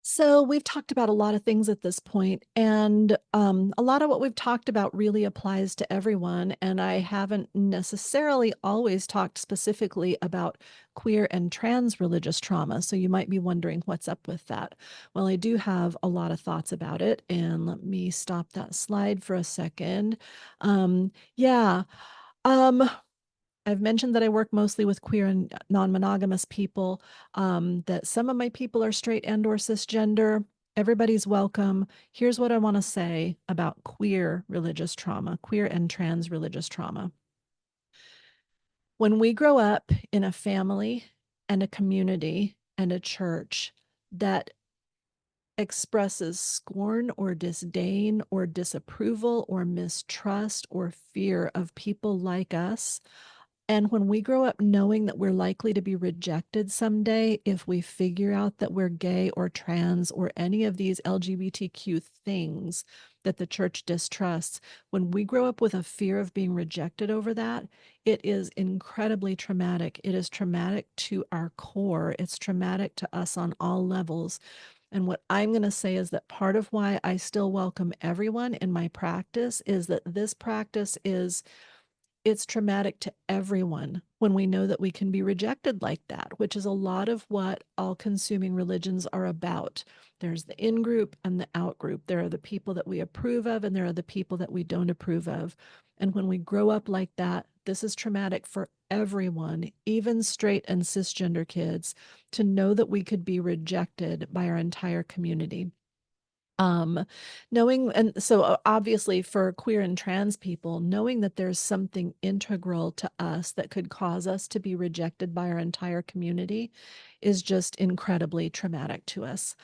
So we've talked about a lot of things at this point, and a lot of what we've talked about really applies to everyone. And I haven't necessarily always talked specifically about queer and trans religious trauma. So you might be wondering what's up with that. Well, I do have a lot of thoughts about it, and let me stop that slide for a second. Yeah. Um, I've mentioned that I work mostly with queer and non-monogamous people, that some of my people are straight and or cisgender. Everybody's welcome. Here's what I want to say about queer religious trauma, queer and trans religious trauma. When we grow up in a family and a community and a church that expresses scorn or disdain or disapproval or mistrust or fear of people like us, and when we grow up knowing that we're likely to be rejected someday if we figure out that we're gay or trans or any of these LGBTQ things that the church distrusts, when we grow up with a fear of being rejected over that, it is incredibly traumatic. It is traumatic to our core. It's traumatic to us on all levels. And what I'm going to say is that part of why I still welcome everyone in my practice is that this practice is it's traumatic to everyone when we know that we can be rejected like that, which is a lot of what all consuming religions are about. There's the in group and the out group. There are the people that we approve of, and there are the people that we don't approve of. And when we grow up like that, this is traumatic for everyone, even straight and cisgender kids, to know that we could be rejected by our entire community. Um, knowing, and so obviously for queer and trans people, knowing that there's something integral to us that could cause us to be rejected by our entire community is just incredibly traumatic to us.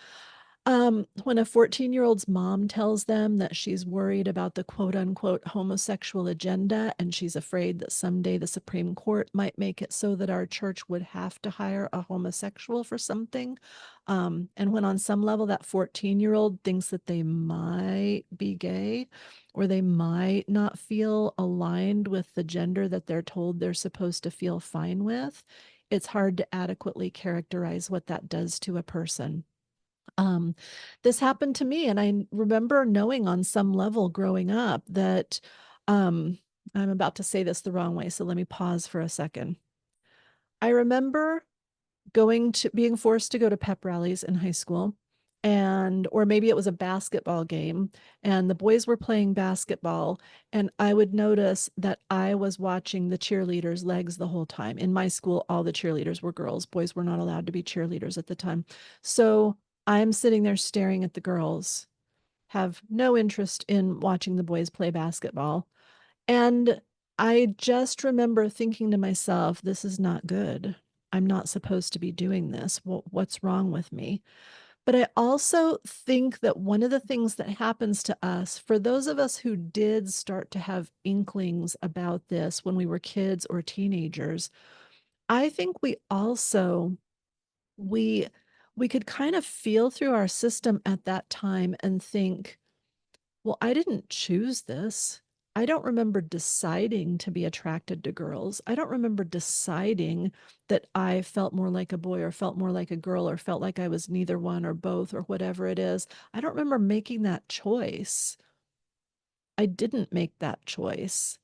When a 14-year-old's mom tells them that she's worried about the quote unquote homosexual agenda and she's afraid that someday the Supreme Court might make it so that our church would have to hire a homosexual for something. And when on some level that 14-year-old thinks that they might be gay or they might not feel aligned with the gender that they're told they're supposed to feel fine with, it's hard to adequately characterize what that does to a person. Um, this happened to me, and I remember knowing on some level growing up that um, I'm about to say this the wrong way, so let me pause for a second. I remember going to being forced to go to pep rallies in high school, and or maybe it was a basketball game, and the boys were playing basketball, and I would notice that I was watching the cheerleaders' legs the whole time. In my school, all the cheerleaders were girls. Boys were not allowed to be cheerleaders at the time. So I'm sitting there staring at the girls, have no interest in watching the boys play basketball. And I just remember thinking to myself, this is not good. I'm not supposed to be doing this. What's wrong with me? But I also think that one of the things that happens to us, for those of us who did start to have inklings about this when we were kids or teenagers, I think we also we we could kind of feel through our system at that time and think, well, I didn't choose this. I don't remember deciding to be attracted to girls. I don't remember deciding that I felt more like a boy or felt more like a girl or felt like I was neither one or both or whatever it is. I don't remember making that choice. I didn't make that choice.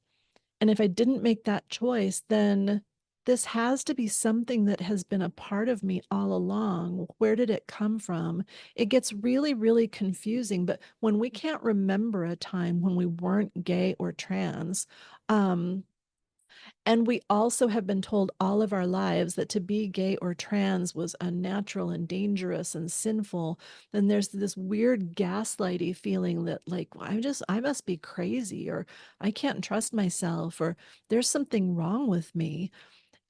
And if I didn't make that choice, then this has to be something that has been a part of me all along. Where did it come from? It gets really, really confusing. But when we can't remember a time when we weren't gay or trans, um, and we also have been told all of our lives that to be gay or trans was unnatural and dangerous and sinful, then there's this weird gaslighty feeling that, like, I must be crazy, or I can't trust myself, or there's something wrong with me.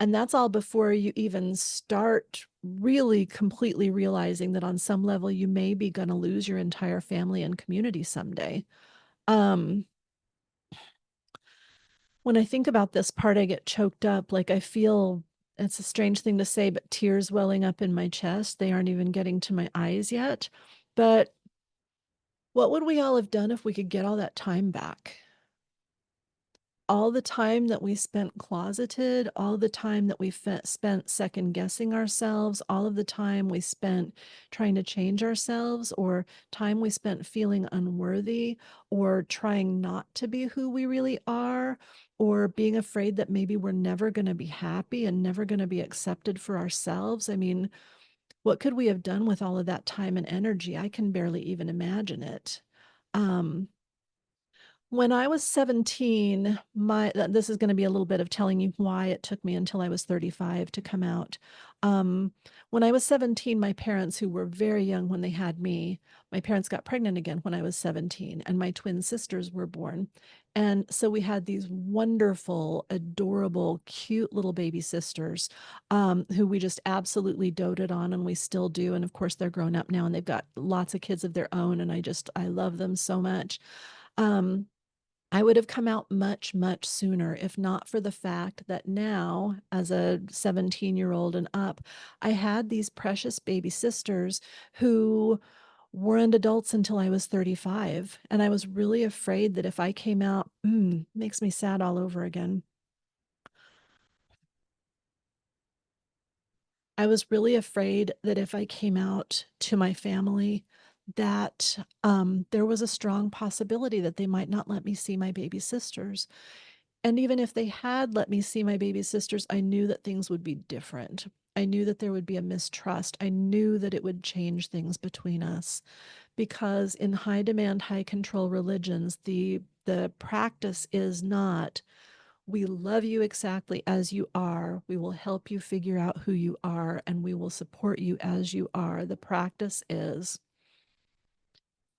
And that's all before you even start really completely realizing that on some level you may be going to lose your entire family and community someday. Um, when I think about this part, I get choked up. Like I feel it's a strange thing to say, but tears welling up in my chest. They aren't even getting to my eyes yet. But what would we all have done if we could get all that time back? all the time that we spent closeted, all the time that we spent second guessing ourselves, all of the time we spent trying to change ourselves, or time we spent feeling unworthy, or trying not to be who we really are, or being afraid that maybe we're never going to be happy and never going to be accepted for ourselves. I mean, what could we have done with all of that time and energy? I can barely even imagine it. Um, when I was 17, this is going to be a little bit of telling you why it took me until I was 35 to come out. Um, when I was 17, my parents, who were very young when they had me, my parents got pregnant again when I was 17, and my twin sisters were born. And so we had these wonderful, adorable, cute little baby sisters, who we just absolutely doted on, and we still do. And of course, they're grown up now and they've got lots of kids of their own, and I love them so much. Um, I would have come out much, much sooner if not for the fact that now, as a 17-year-old and up, I had these precious baby sisters who weren't adults until I was 35. And I was really afraid that if I came out, makes me sad all over again. I was really afraid that if I came out to my family, that there was a strong possibility that they might not let me see my baby sisters. And even if they had let me see my baby sisters, I knew that things would be different. I knew that there would be a mistrust. I knew that it would change things between us because in high demand, high control religions, the practice is not we love you exactly as you are. We will help you figure out who you are and we will support you as you are. The practice is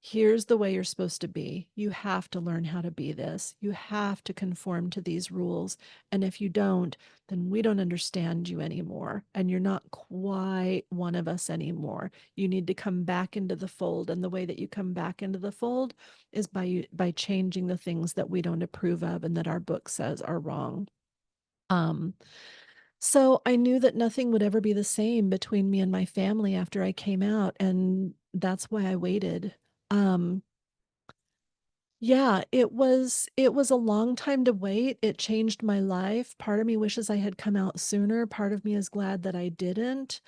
here's the way you're supposed to be. You have to learn how to be this. You have to conform to these rules. And if you don't, then we don't understand you anymore. And you're not quite one of us anymore. You need to come back into the fold. And the way that you come back into the fold is by changing the things that we don't approve of and that our book says are wrong. Um, so I knew that nothing would ever be the same between me and my family after I came out, and that's why I waited. Um, yeah, it was a long time to wait. It changed my life. Part of me wishes I had come out sooner. Part of me is glad that I didn't.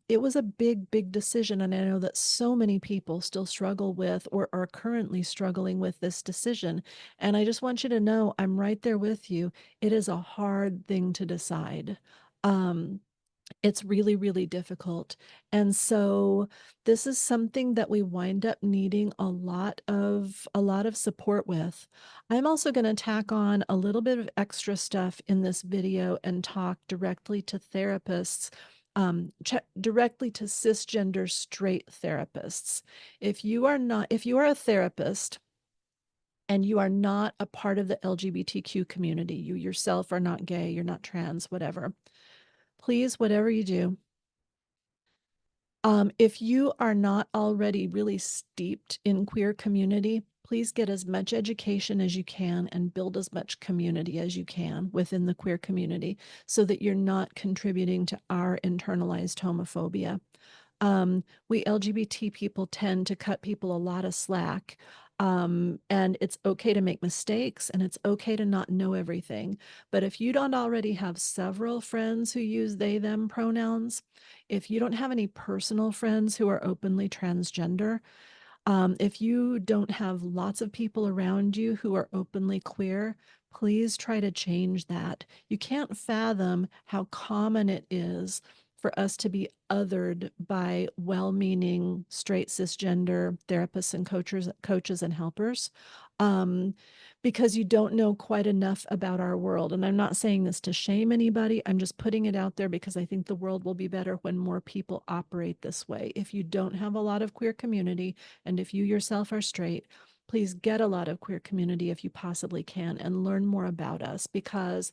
It was a big, big decision, and I know that so many people still struggle with or are currently struggling with this decision. And I just want you to know I'm right there with you. It is a hard thing to decide. Um, it's really, really difficult. And so this is something that we wind up needing a lot of support with. I'm also going to tack on a little bit of extra stuff in this video and talk directly to therapists, directly to cisgender straight therapists. If you are a therapist and you are not a part of the LGBTQ community, you yourself are not gay, you're not trans, whatever, please, whatever you do, if you are not already really steeped in queer community, please get as much education as you can and build as much community as you can within the queer community so that you're not contributing to our internalized homophobia. We LGBT people tend to cut people a lot of slack. And it's okay to make mistakes and it's okay to not know everything. But if you don't already have several friends who use they, them pronouns, if you don't have any personal friends who are openly transgender, if you don't have lots of people around you who are openly queer, please try to change that. You can't fathom how common it is for us to be othered by well-meaning straight cisgender therapists and coaches and helpers, um, because you don't know quite enough about our world. And I'm not saying this to shame anybody. I'm just putting it out there because I think the world will be better when more people operate this way. If you don't have a lot of queer community, and if you yourself are straight, please get a lot of queer community if you possibly can and learn more about us because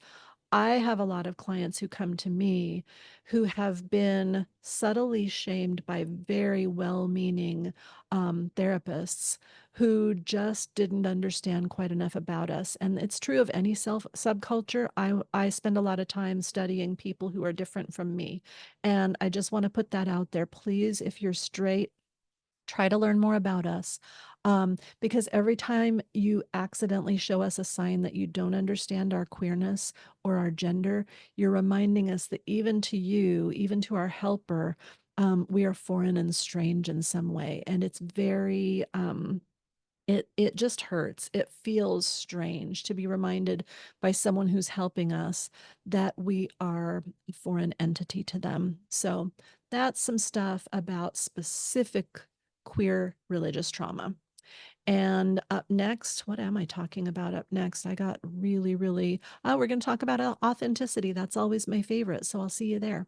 I have a lot of clients who come to me who have been subtly shamed by very well-meaning therapists who just didn't understand quite enough about us. And it's true of any self subculture. I spend a lot of time studying people who are different from me. And I just want to put that out there. Please, if you're straight, try to learn more about us. Because every time you accidentally show us a sign that you don't understand our queerness or our gender, you're reminding us that even to you, even to our helper, we are foreign and strange in some way. And it's very, it just hurts. It feels strange to be reminded by someone who's helping us that we are a foreign entity to them. So that's some stuff about specific queer religious trauma. And up next, what am I talking about up next? I got really, really, oh, we're going to talk about authenticity. That's always my favorite. So I'll see you there.